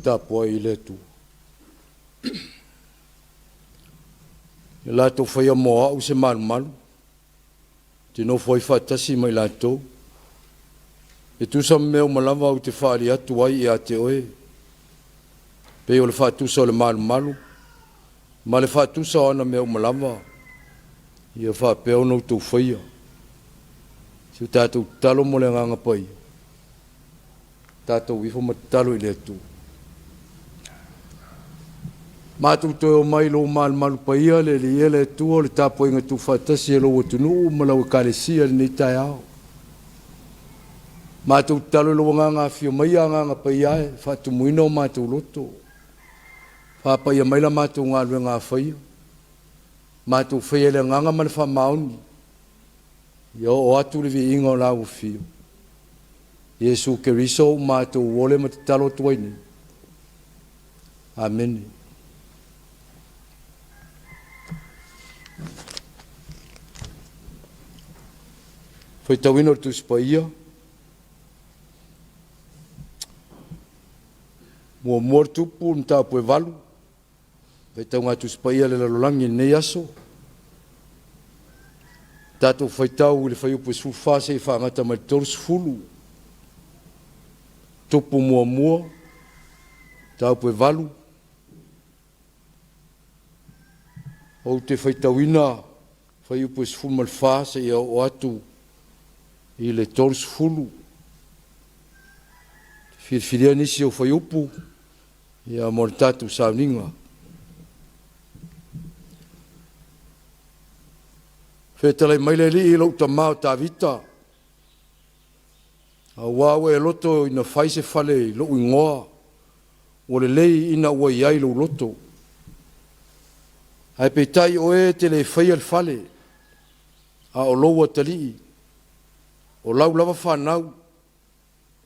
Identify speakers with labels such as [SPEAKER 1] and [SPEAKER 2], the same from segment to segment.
[SPEAKER 1] Tapua'iga tu. La to fai moa o se malu. Tino foi fatasi mai la to. E tu sa meu malava o te whaari atu ai e a te oe. Pe o le whatusa o le malu. Ma le whatusa o ana meu malava. Ia whapeo no tu whaia. Si o tātou talo mo le nganga pai. Tātou wifo matalo i le tu. Mātou toi o mai lo malu paia le le tu o le Tapua'iga tu whatasi e lo watunu malau e kalesia ni Taeao. Mātou talo lo nganga fio mai a nganga paia e whatumuina o mātou loto. Whapaia mai la mātou ngā lue ngā whaia. Mātou whaia le nganga mani whamaoni. Ia o atu le vi inga o lau fio. Yesu Keriso mātou wole mati talo tuaini. Amen. Foi tawino tu spaia. Mua mortu pu nta pu valu. Foi taunga tu spaia le lolangi nei aso. Tato foi tau le foi pu su fase e fa ngata mai tors fulu. Tupu mua. Tau pu valu. O te foi tawina. Foi pu su mal fase e o atu. I le tors fulu. Firia nisi o foi upu. Ia mortatu sauninga. Fetalai maile li i lau tamau ta vita. A wawe loto ina faise fale lo ingoa. O le lei ina ua iai lo loto. Ai petai oe te le fai al fale. A o loua talii. O lau lava whanau,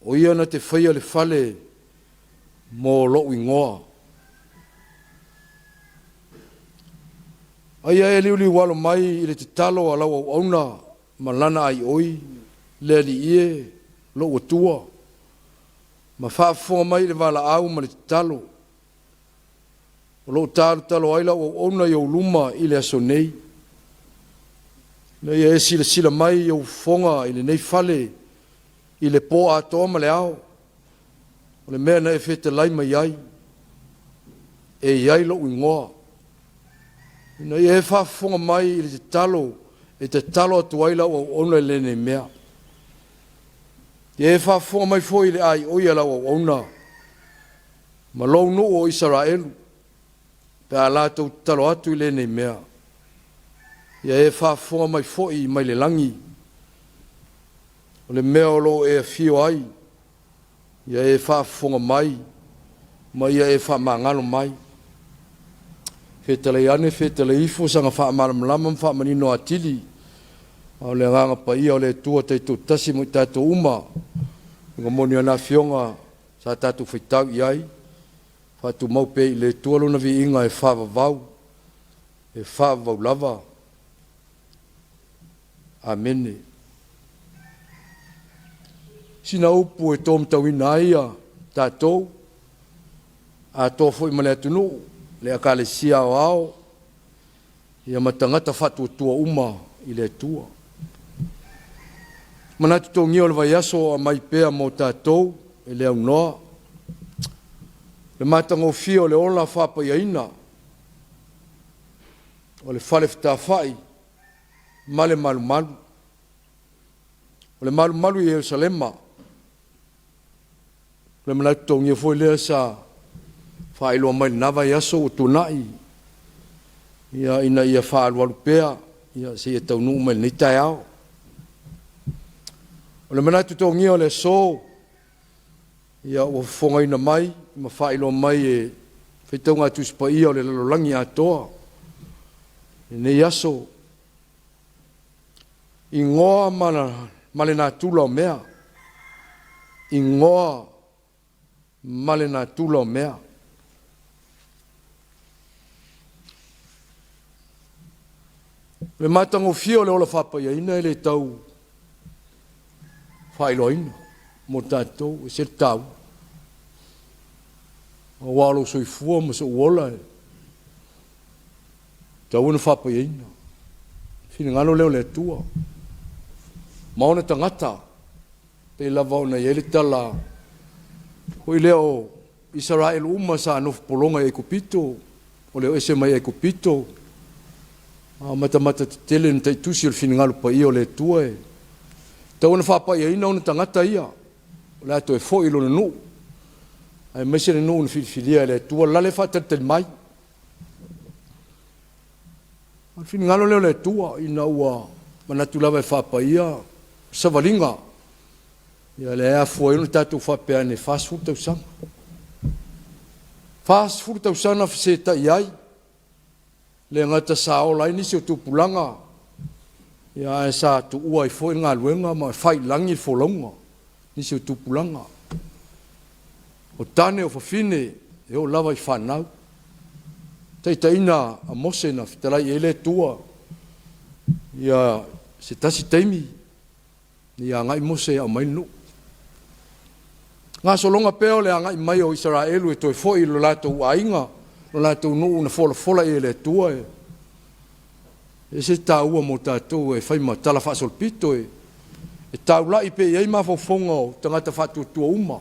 [SPEAKER 1] o ia na te whaia le whale mō lo ingoa. Aia e liuli walo mai i le te talo a lau au auna, ma lana ai oi, le li ie, lo atua. Ma whaafonga mai le wala au ma le te talo. O lo talo ai lau au auna i au luma i le aso nei. Nei e sila mai i au fonga i le nei fale, i le po atoa ma le ao. O le mea na e fete lai mai ai, e iai lo ingoa. Nei e whaafonga mai i le te talo atu ai lau au auna i le nei mea. E whaafonga mai fo i le ai oi a lau au auna. Ma lou no o Israelu, pe a lātou talo atu i le nei mea. Ia e whaafonga mai foi mai le langi. O le mea o lo e fio ai. Ia e whaafonga mai. Ma ia e whaamangalo mai. Whetale ane, whetale ifo, sanga whaamalamlama, whaamanino atili. O le nganga pa ia o le tua teitu tasi mo tato uma. Nga moni ana fionga sa tatu whaitau iai. Whatu maupe i le tua luna vi inga e whaavavau. E whaavavau lava. Amen. Sina upu e tom tawina ia tātou. A tō fwoi male atunu. Le akale sia o ao. Ia matangata whatu tua uma i le tua. Manatu tō ngio le vai aso a mai pēa mō tātou. E le au noa. Le matangofia o le ola whapaiaina, o le whale whai, ma le malumalu. O le malumalu i Jerusalema, le manautongia foi lea sa whaeloa mai nawa i aso o tunai, ia ina ia whaalualu pea, ia se ia taunu mai ni Taeao. O le manautongia o le so, ia o whongaina mai, ma whaeloa mai e whaitaunga tuspa ia o le lalolangi atoa. Nei aso, i ngoa male nā tula o mea, i ngoa male nā tula o mea. Le matango fio le ola whapaiaina e le tau whailoina, mo tātou e se tau. O walo soifua ma se uola e. Tau wana whapaiaina. Whina ngano leo le tua. Maona tangata. Pe lava o na iele tala. Hoi leo Israel uma sa anofu polonga e kupito. O leo ese mai e kupito. Mata te tele na taitusi o le whina ngalo pa ia o le tua e. Tau wana whapaiaina o na tangata ia. O le ato e fo ilo na nuu. Ai mese na nuu na whiliwhilia le tua. Lale whatatali mai. Fini ngalo leo le tua ina ua manatu lava e whapaia savalinga. Ia le ea fua inu tātou whapea ne fast food tau sanga. Fast food tau sanga fise ta iai. Le ngata sa ola nisi o tupulanga. Ia e sa tu ua i fo ngā luenga ma whai langi folonga. Nisi o tupulanga. O tane o whawhine e o lava i whanau. Taitaina a mose na fitalai ele tua. Ia se tasi teimi. Ia ngai mose a mai nu. Ngā solonga peo le ngai mai o Israelu e toi foi lo lato ainga. Lo lato nu na fola ele tua e. E se taua mo tātou e whaima tala whaasol pito e. E tau lai pe iei mawhawhonga o tangata whatu tua uma.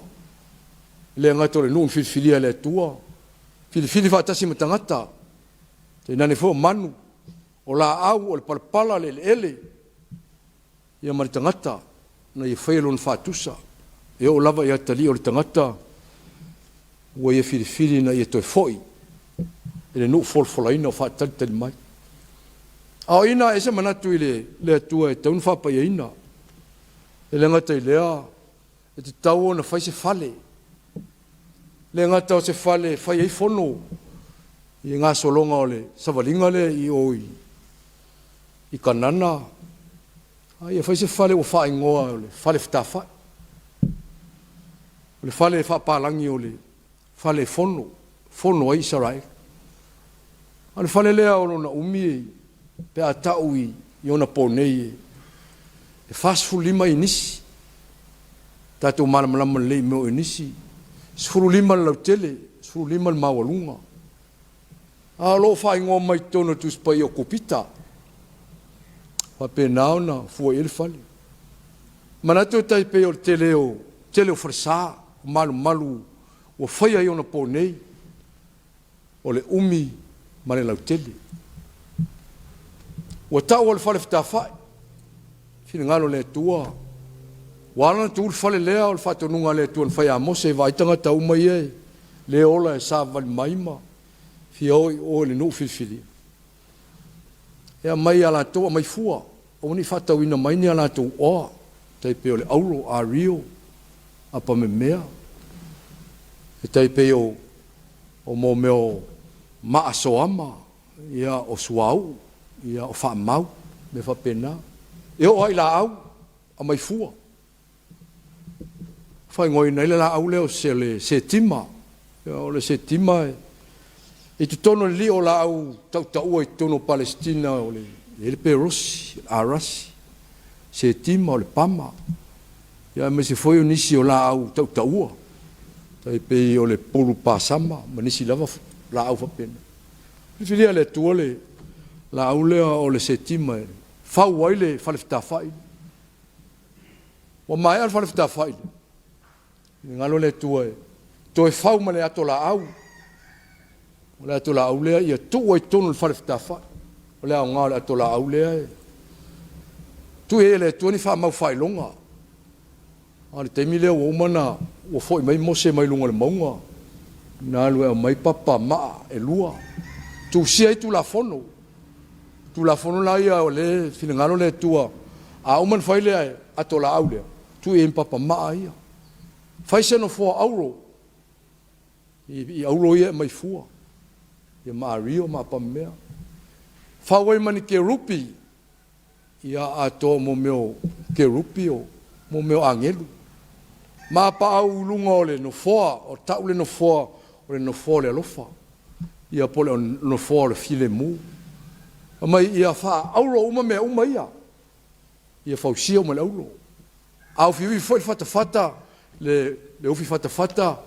[SPEAKER 1] Le ngato le nu whilwhilia le tua. Fili whaatasi ma tangata. Te nane fo manu. O la au o le palapala le ele. Ia mari tangata. Na ia whaelo na whaatusa. E o lava ia tali o le tangata. Ua ia fili na ia toi foi. E le nu folfolaina o whaatalitali mai. Ao ina e se manatu i le atua e taun whapai ina. E le ngata i lea. E te tau na whai se fale. Le ngata o se fale whai ei fono. I ngā solonga o le savalinga le i oi. I kanana. Ai e whai se fale o whai ngoa o le fale whitawhai. O le fale whapalangi o le fale fono. Fono a Israel. A le fale lea o na umi e pe a tau i ona ponei e. E whasfu lima i nisi. Tātou malamalama lei meo i nisi. Sfuru lima lau tele, sfuru lima mawalunga. A lo whai ngō mai tono tuspai o kupita. Wape nao na fua ele fale. Manato tai pe o tele o fresa, malu, o whaia i ona ponei. O le umi, mare lau tele. Ua tau o le whale whitawhai. Whina ngalo le tua. Wala tu fale lea o le whatonunga le tuan whai a mose vaitanga tau mai e. Le ola e sa vali maima. Fia o le nuu whiwhiri. Ea mai ala toa mai fua. O ni whatau ina mai ni ala tau oa. Tai pe o le aulo a rio. Apa me mea. E tai pe o mo meo maa soama. Ia o suau. Ia o whaamau. Me whapena. E o ai la au. A mai fua. Whai ngoi nei la au leo se tima. O le se tima e. E tu tono li o la au tau i tono Palestina o le perosi, arasi. Se tima o le pama. Ia me se foi o nisi o la au tau. Tai pe o le polu pasama. Ma nisi lava la au whapena. Whiwhiria le tua le la au lea o le se tima e. Whau wai le whale whitawhai. Wa mai al whale whitawhai. Ngalo le tua e. toe fau ma le ato la au. O le ato la au lea ia tu ai tonu le whalewhitawha. O le au ngā le ato la au lea e. Tu e le tuani wha mau whailonga. A le teimi lea o umana o foi mai mose mai lunga le maunga. Nā lue au mai papa maa e lua. Tu sia i tu la fono. Tu la fono la ia o le finangalo le tua. A uman whai lea ato la au lea. Tu e papa maa ia. Whai se no fua auro. I auro ia mai fua. Ia maa rio maa pamea. Whawai mani ke rupi. Ia ato mo meo ke rupi o. Mo meo angelu. Maa pa au lunga o le no fua. O tau le no fua. O le no fua le alofa. Ia pole o no fua le file mu. Mai ia wha auro uma mea uma ia. Ia whausia uma le auro. Au fiwi foi fata le ufi fata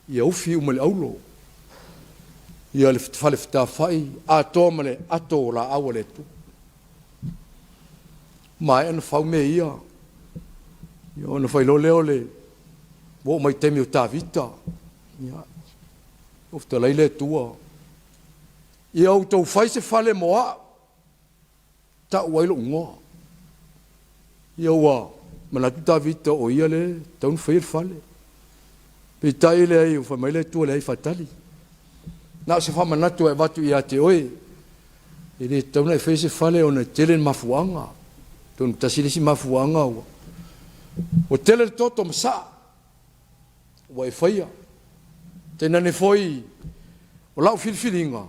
[SPEAKER 1] ia ufi uma le auro. Ia le fale fita fai a toma le ato la awa le tu. Mai ana fau me ia. Ia ana fai lo leo le wo mai temi o ta vita. Ia ofta leile tua. Ia au tau fai se fale moa. Ta wailo ngoa. Ia wa malatu ta vita o ia le taun fai fale. Pe tai le ai o fa mai le tua le ai fatali. Na se fa manatu e watu ia te oe. E le tauna e fai se fale o na tele mafuanga. Tonu tasilisi mafuanga o. O tele toto msa. Wa e faia. Tena ne foi o lau filfilinga.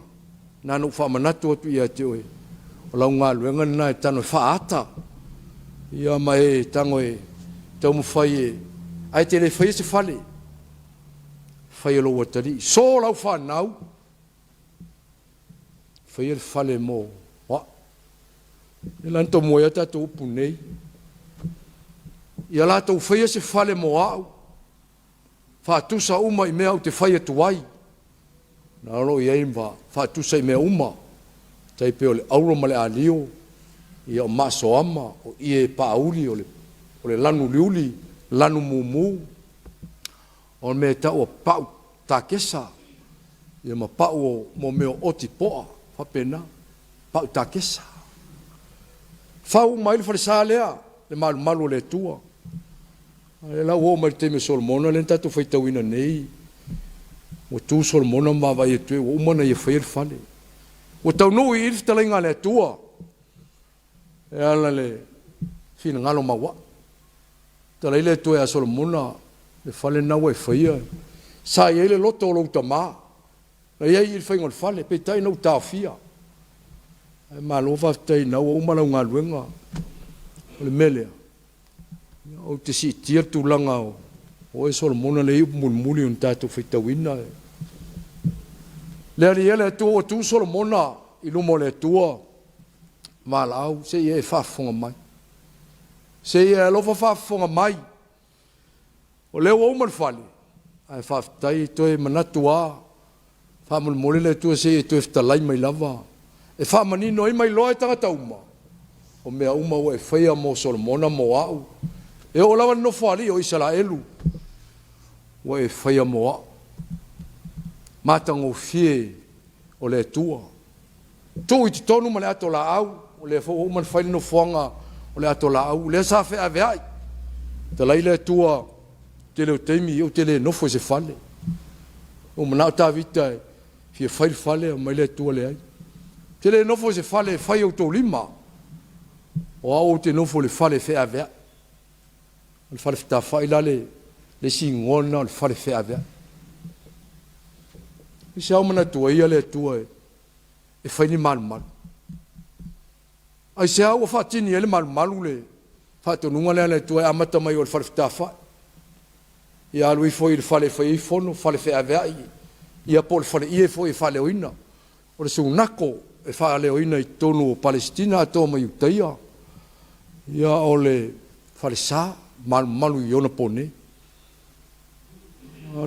[SPEAKER 1] Na no fa manatu atu ia te oe. O lau ngā luenga na e tano e whaata. Ia mai tango e tau mu fai e. Ai te le fai se fale. Fai e lo watari. So lau whanau. Fai e fale mo. Wa. E lanto mo ia tato upu nei. Ia la tau fai e se fale mo au. Whatusa uma i mea o te whai atu ai. Nā ro i eimwa. Whatusa i mea uma. Tai pe o le auro ma le alio. Ia o maso ama. O ie pauli o le lanu liuli. Lanu mumu. O mea tau o pau takesa. Ia ma pau o mo meo oti poa. Whapena. Pau takesa. Whau mai le whalesa lea. Le malu malu le tua. E la o mai te me Solomona le tatu fai tauina nei. O tu Solomona ma vai e tue o umana ia whair fale. O tau no i irifta lenga le tua. E ala le fina ngalo mawa. Ta le tue a Solomona le fale nawa e whaia. Sa i ele loto o louta maa. Na ia i irifta ingon fale. Pe tai nau ta fia. E ma lo whaftai nau o umana ngā luenga. O le melea. O te si tia tu langa o e Solomona le iupu mulmuli un tātou whaitawina. Le ari ele tua o tu Solomona i lumo le tua malau se i e whafonga mai. Se i e alofa whafonga mai. O leo o marwhali. Ai whaftai toi manatua. Whamulmuli le tua se i toi whtalai mai lava. E whamanino i mai loa e tangata uma. O mea uma o e whaia mo Solomona mo au. E o lawa no whali o Israelu. O e whaia moa. Matango fie o le tua. Tu i te tonu ma le ato la au. O le fo uman whaili no whanga o le ato la au. Le sa whea veai. Te lai le tua te leo teimi o te le nofo se whale. O manao ta vita e fie whaili whale o mai le tua le ai. Te le nofo se whale e whai o tō lima. O au te nofo le whale whea veai. Le fale fita fai la le singona le fale fea vea. I se au mana tua ia le tua e fai ni malu malu. Ai se au o fatini e le malu malu le fatonunga le tua e amata mai o le fale fita fai. Ia alui foi le fale fai i fono, fale fea vea i. Ia po le fale ie foi fale oina. O le sunako e fale oina i tonu o Palestina ato mai utaia. Ia o le fale saa. Malu i ona pone.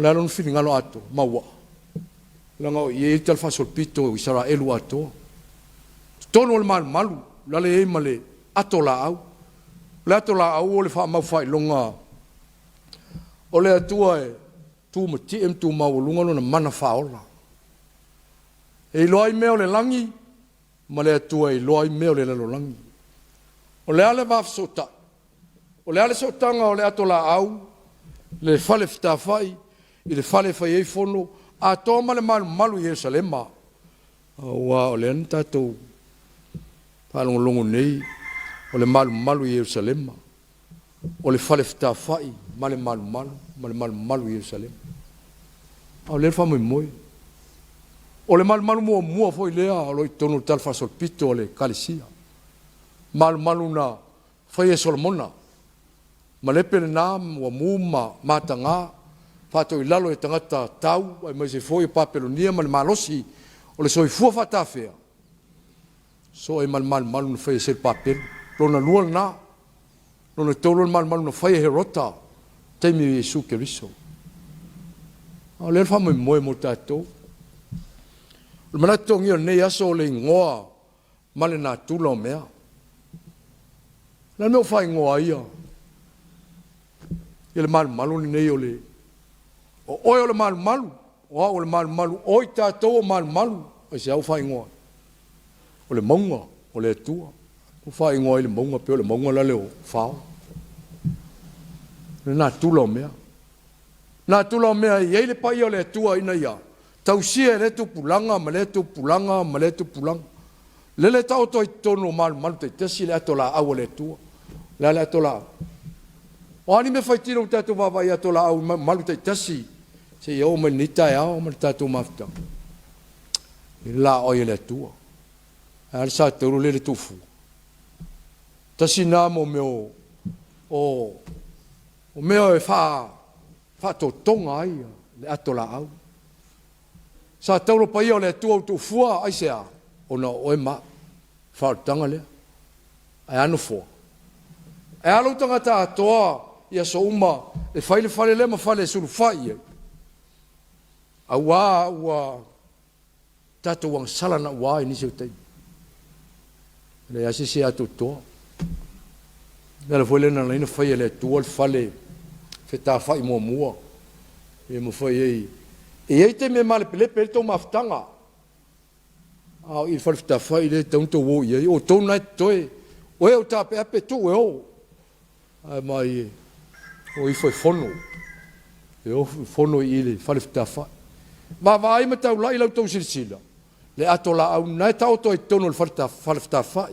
[SPEAKER 1] La non fini ngalo ato, maua. Langa o i tal fasol pito i sara elu ato. Tono le malu, la le e male ato la au. Le ato la au o le fa mau fai longa. O le atua e tu mati tu maulunga no na mana faola e loi meo le langi ma le atua e loi meo le lalo langi o le ale vafsota o le ale sotanga o le atola au le fale fitafai i le fale fai ei fono a toma le malu Yerusalema wa o le anta to palongo nei o le malu Yerusalema o le fale fitafai ma le malu Yerusalema o le fa moi o le malu mua foi lea o lo tonu tal fa solpito o le kalesia malu na fai Solomona ma le pele na wa muma matanga fato i lalo e tangata tau ai mai se foi papelonia ma le malosi o le soifua fatafea so e malu na fai se papel lona lua na lona tolu malu na fai herota temi Yesu Keriso o le fa mo tatou le manatongi o nei aso le ngoa ma le na tula mea la no fai ngoa ia ele malu nei o le o le malu o le malu o tatou malu o se au fai ngoa o le monga o le tua o fai ngoa i le monga pe o le monga la le o fao le na tula mea i ele pai o le tua ina ia tausia le tu pulanga ma le tu pulanga le tau toi tono malu te tesi le atola au le tua le atola o ani me fai tino tatu vava ia atola au malu te tesi se ia o me ni Taeao ma tatu mafta la o le tua al sa te le tufu tasi na mo meo o meo e fa to tonga ai le atola au sa taulo pa ia le tua tu fua ai sea ona o ma fa tanga le ai anu fo e alu tanga ta toa ia so uma e fale le ma fale sulu fai wa tatu wang sala na wa ni se tai le asisi atu to le foi le na le fai le tua fale feta fai mo e mo foi e aí tem me mal pele to maftanga a il faut ta fa il est tanto wo ye o to na toi o eu ta pe tu o mai o i foi fono eu fono il fa ta fa ma vai me tau la to silsila le atola au na ta to tono il fa ta fa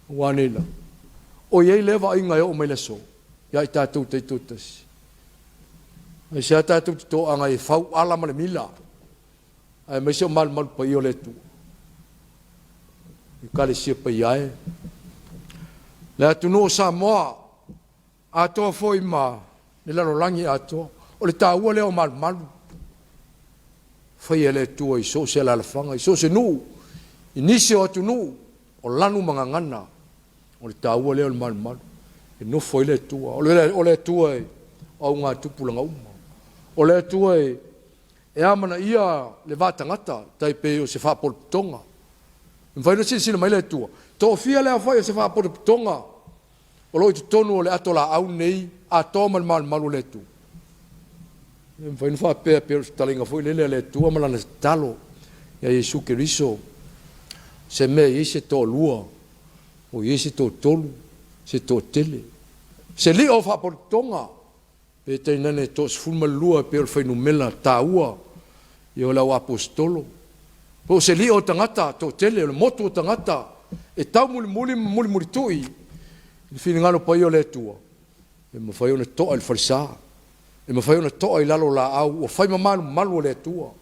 [SPEAKER 1] wanela o ye leva inga o me le so ya ta tu te tutas e se ata tu to anga e fau ala ma le mila ai me se mal pa io le tu i kale se pa ia le tu no Samoa a to foi ma le la langi a to o le ta ua le o mal foi ele tu i so se la fanga i so se nu inisi o tu nu o lanu mangangana o le ta ua le o mal e no foi le tu o le tu o nga tupulanga uma o le tua e amana ia le vatangata tai pe o se fa por tonga vai no sino mai le tua to fia le fa se fa por tonga o lo tu tonu le atola au nei a toma mal le tu vai no fa pe stalinga foi le tua mala talo ya Yesu Keriso se me ise to lua o ise to tolu se to tele se li o fa por tonga e te nane tos fulma lua per fenomena taua e o lau apostolo po se li o tangata to tele o moto o tangata e tau muli tui il finingalo pa io le tua e mo fai ona to al farsa e mo fai ona to ai lalo la au o fai malu le tua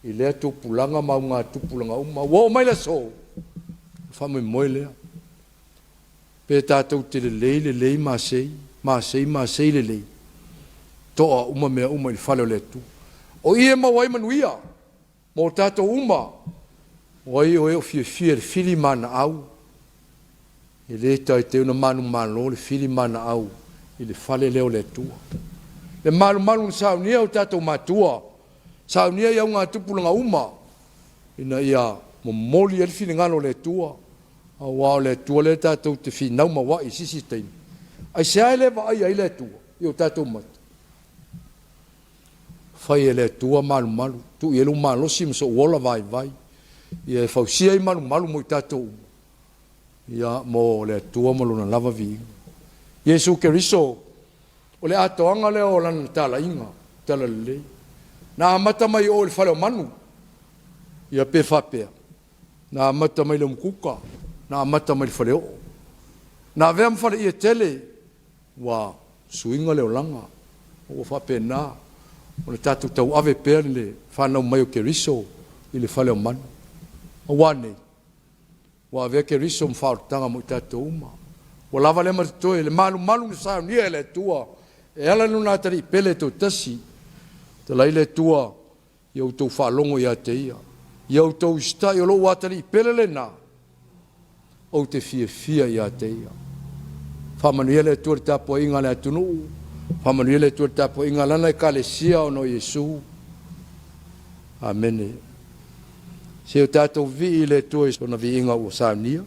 [SPEAKER 1] i le tu pulanga maunga tu pulanga uma wo mai la so fa mo le pe tatou te le ma sei le toa uma mea uma i fale o le tu. O ia ma wai manuia, mo tato uma, wai o eo fia fili mana au, i le tai te una manu le fili mana au, i le fale leo le tua. Le manu saunia o tato matua, saunia iau ngā tupulanga uma, ina ia mo moli el fili ngano le tua, a wao le tua le tato te finau ma wai sisi teini. Ai se ai le wa ai le tua, i o tato matu. fai ele tua malu tu ielu malo sim so wola vai ia fausia i malu mo tatou ia mo le tua mo luna lava vi Yesu Keriso o le atoanga le o lana tala inga tala le na mata mai o le fale manu ia pe fapea na mata mai le mkuka na mata mai le fale o na vea mfale ia tele wa suinga le o langa o fapena o le tatu tau ave pea le whanau mai o Keriso i le fale o manu a wane wa vea Keriso mwhaotanga mo i tatu uma o lava le matatoe le malu le sao nia le tua e ala nuna tari pele to tasi te lai le tua iau tau whalongo ia te ia iau tau sta i lo watari pele le na o te fia ia te ia whamanuia le tua Tapua'iga le atunu whamanuia le tua Tapua'iga lana e kalesia o no Yesu amene se o tātou vi i le tua i sona vi inga o saunia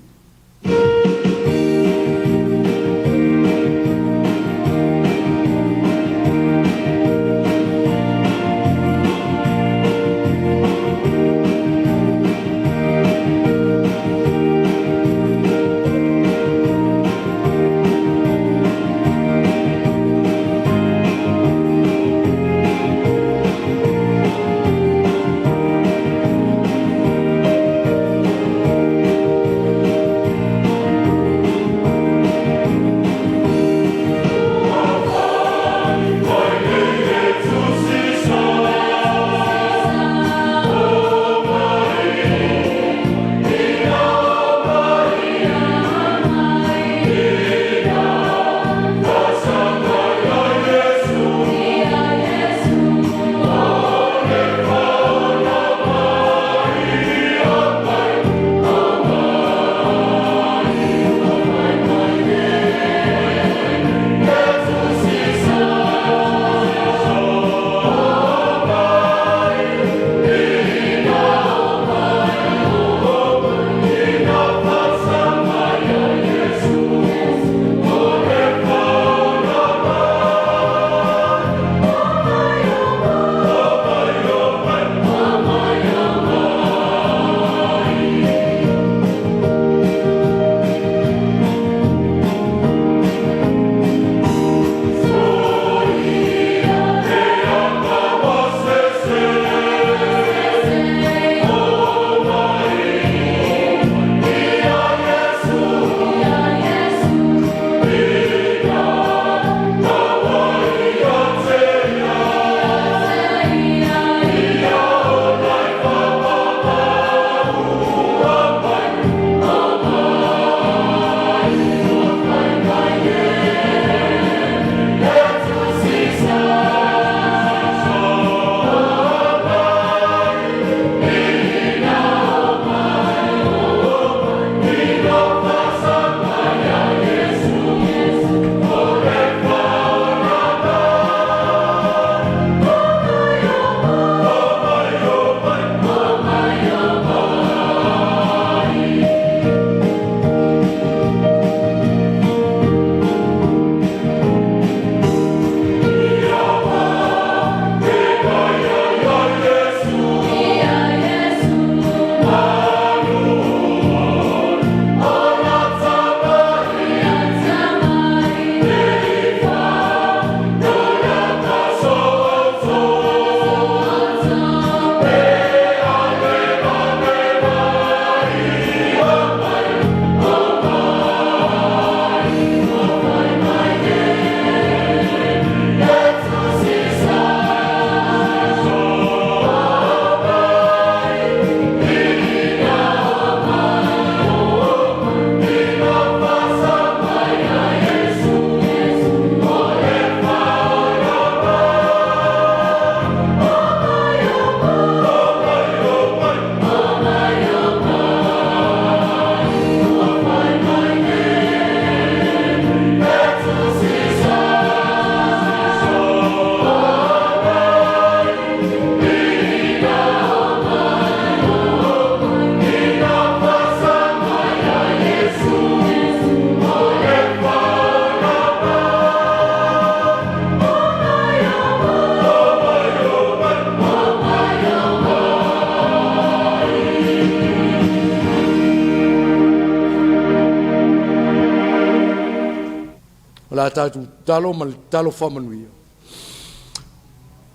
[SPEAKER 1] la tātou talo ma le talo whamanuia.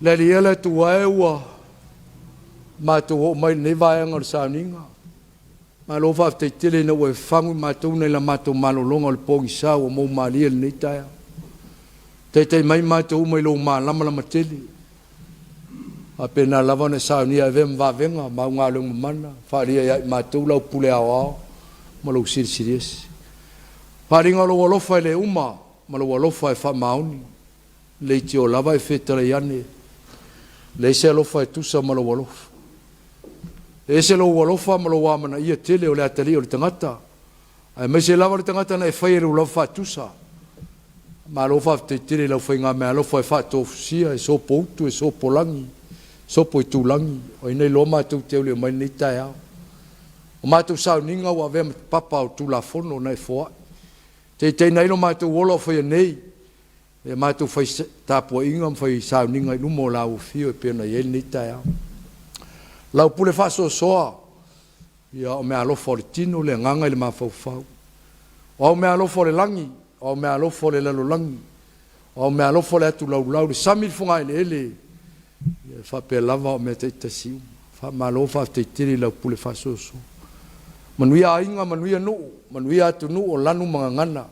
[SPEAKER 1] Le li ele tu waewa mātou o mai ne vaenga le sauninga. Ma lo fa te tele na we fangu mātou nei la mātou malolonga le pogi sa o mo malia le nei Taeao. Te mai mātou mai lo malama lama tele. A pena lava na saunia vem va venga ma ngā lunga mana. Wharia ia mātou lau pule ao ma lo siri. Wharinga lo walofa le uma ma lo walofa e wha mauni. Le ti o lava e whetara iane. Le se alofa e tusa ma lo walofa. E se lo walofa ma lo wamana ia tele o le atali o le tangata. Ai mai se lava le tangata na e whaere o lava tusa. Ma lo fa te tele lau whainga mea alofa e wha tofusia e sopo utu e sopo langi. Sopo i tūlangi. O inei lo mātou te ule o mai nei Taeao. O mātou sao ninga wa vea papa o tūla fono nei foa. Te nei no mātou wola o whaia nei. E mātou whai Tapua'iga whai sao ninga i lumo la o fio e pena i nei Taeao. Lau pule whaso soa. Ia o mea alofa o le tino le nganga i le mawhau. O mea alofa o le langi. O mea alofa o le lalo langi. O mea alofa o le atu lau le samil funga i le ele. Fa pe lava o me te siu fa malo fa te tiri la pule fa so manuia ainga manuia no manuia tu no o lanu mangana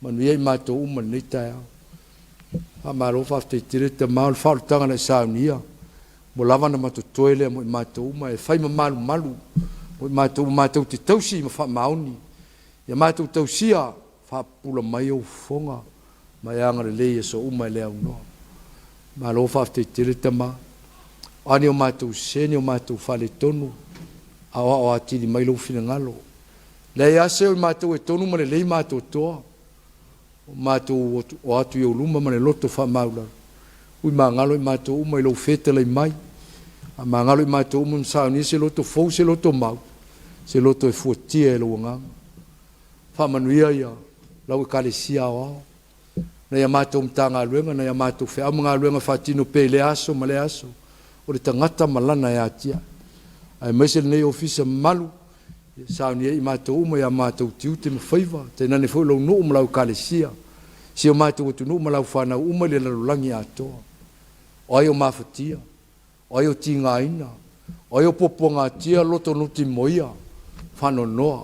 [SPEAKER 1] manuia I mato uma ni Taeao fa malo fa te tiri te mal fa tanga na saunia mo lava na mato toile mo mato uma e fai malu mo mato te tausi ma fa mauni ya mato tausia fa pula mai o fonga mai anga le so uma le no ma lo fa te tiri tama ani o mātou seni o mātou whale tonu awa o atiri mai lo fina ngalo le ase o mātou e tonu ma le lei mātou toa o mātou o atu i o luma ma le loto wha maula ui ma ngalo I mātou uma I lo fete lei mai a ma ngalo I mātou uma msauni se loto fau se loto mau se loto e fuatia e lo nganga wha manuia ia lau e kalesia o ao na ia mātou mtanga luenga, na ia mātou whea mga luenga whatino pe le aso, ma le aso. O le tangata malana ia tia. Ai maise nei ofisa malu, sauni I mātou uma ia mātou tiute ma whaiva, te nane fwoi lau nuu malau kalesia. Si o mātou atu nuu malau whanau uma le lalulangi atoa. O ai o mawhatia, o ai o tinga ina, o ai o poponga tia loto nuti moia, whano noa.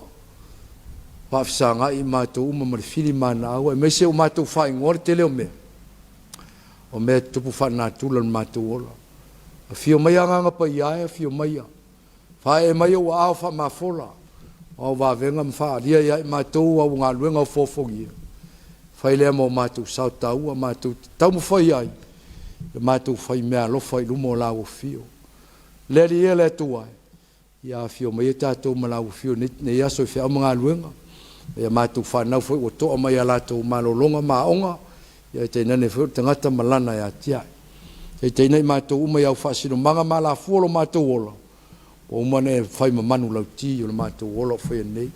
[SPEAKER 1] Whafisanga I mātou uma ma le whiri mana aua. E meise o mātou whae ngore te leo mea. O mea tupu whanā tūla na mātou ola. A whio mai anganga pa I aia, whio mai a. Whae e mai o ao wha mawhola. O wawenga mwha ria ia I mātou au ngā luenga o fofongia. Whae lea mo mātou sao tau a mātou tau mo whai ai. E mātou whai mea lofa I lumo la o whio. Lea li e lea tuai. Ia whio mai e tātou ma la o whio ne aso I whia mga luenga. Ia mātou whanau foi o toa mai a lātou malolonga maonga. Ia te nane foi tangata malana ia tiai. Te nei mātou uma iau whasino manga mala fuolo mātou ola. O umane whai mamanu lau ti o le mātou ola foi nei.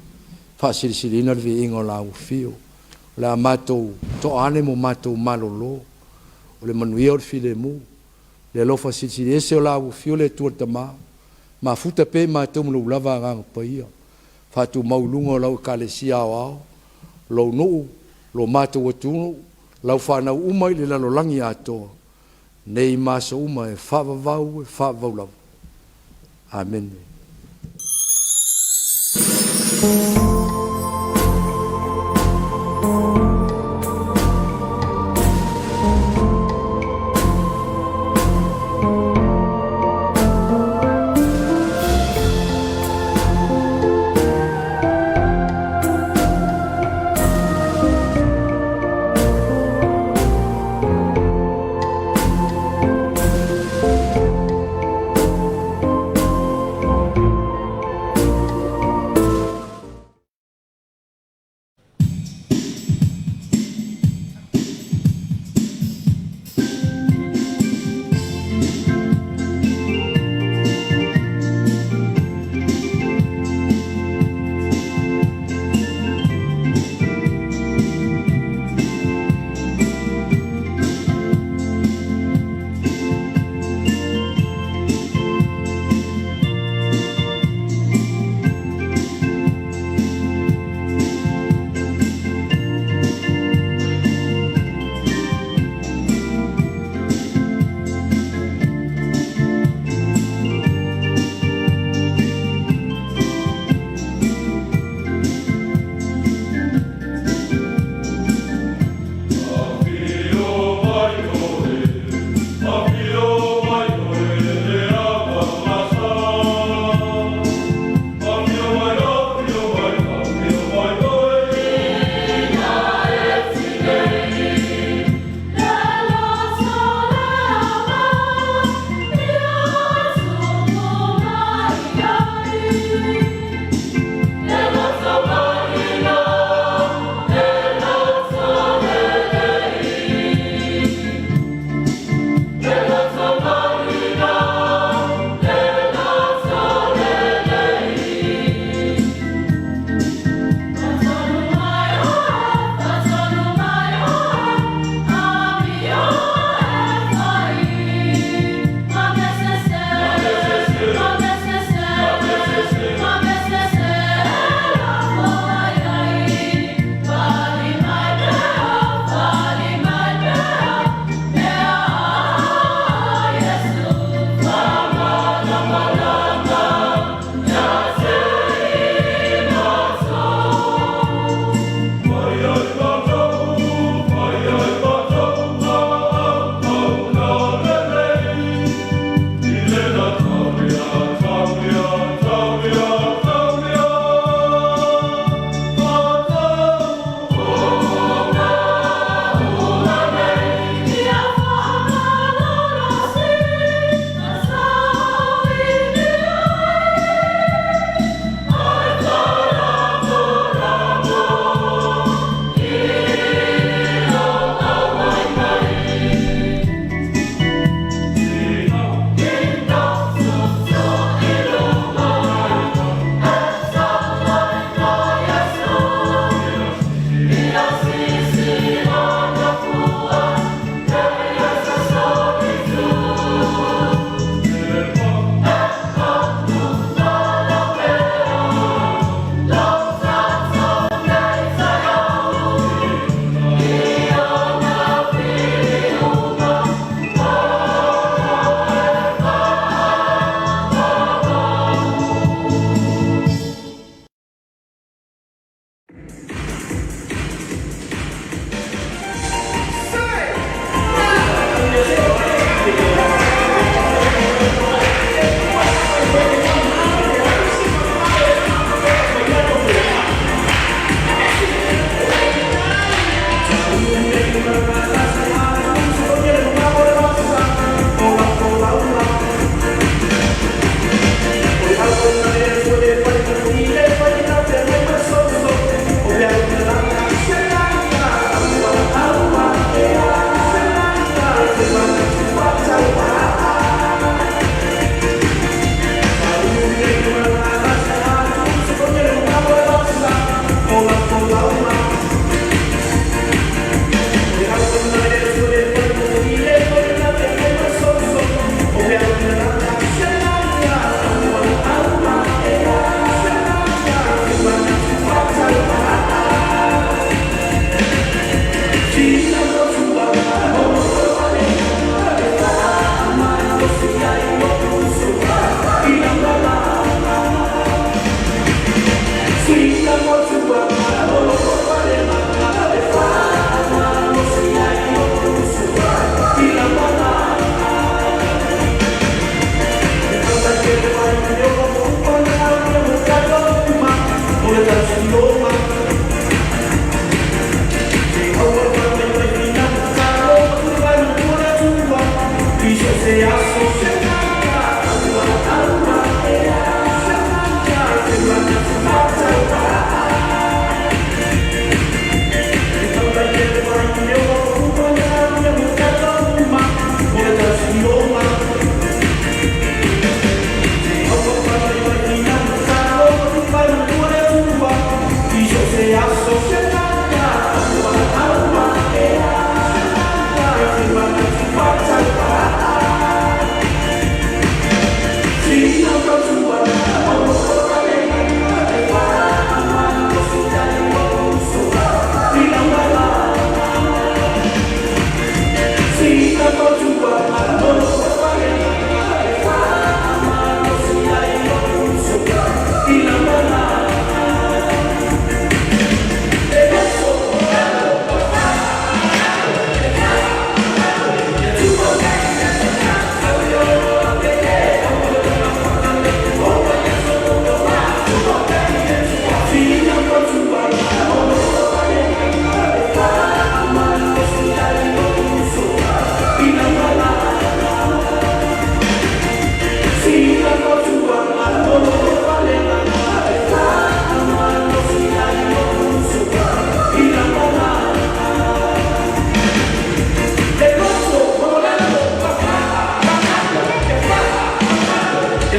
[SPEAKER 1] Whasirisiri ina vi ingo la u fio. O le mātou toa ane mo mātou malolo. O le manuia o le file mu. Le lo whasirisiri ese o la u fio le tuatama. Ma futa pe mātou mulu lava ngang paia. Fatu maulunga lau kalesia ao lau nuu, lau mātou atunu, lau whanau umai le lalo langi atoa. Nei masa uma e whavavau e whavaulau. Amen.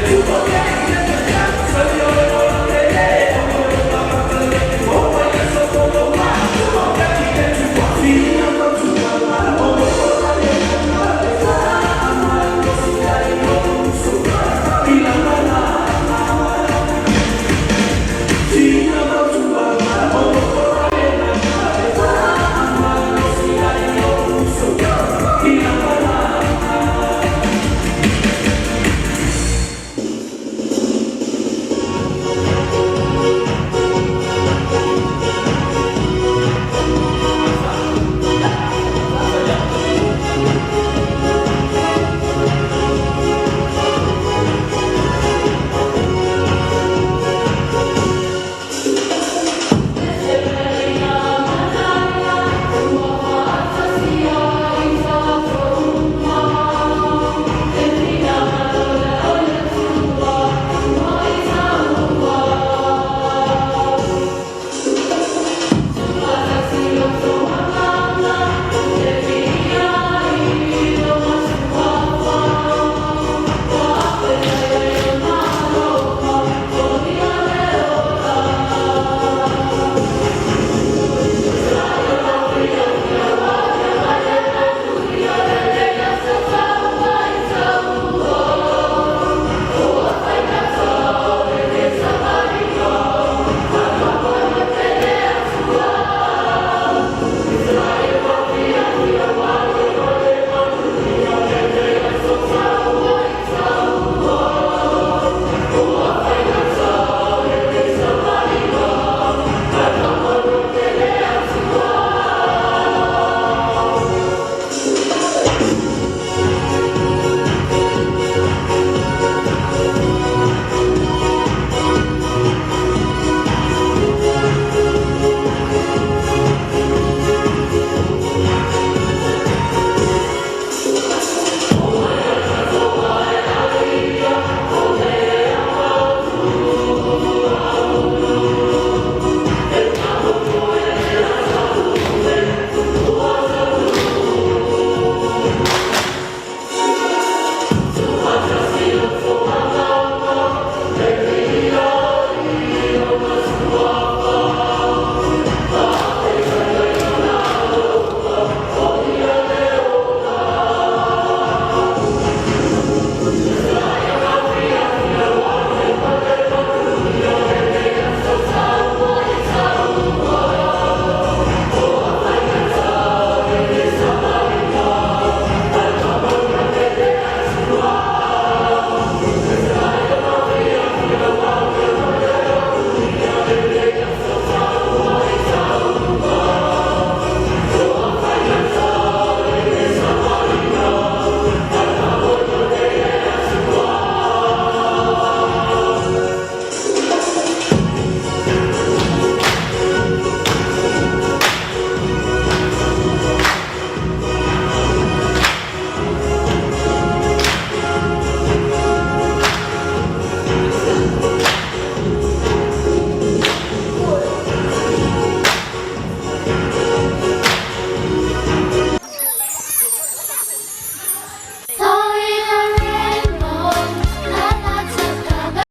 [SPEAKER 2] you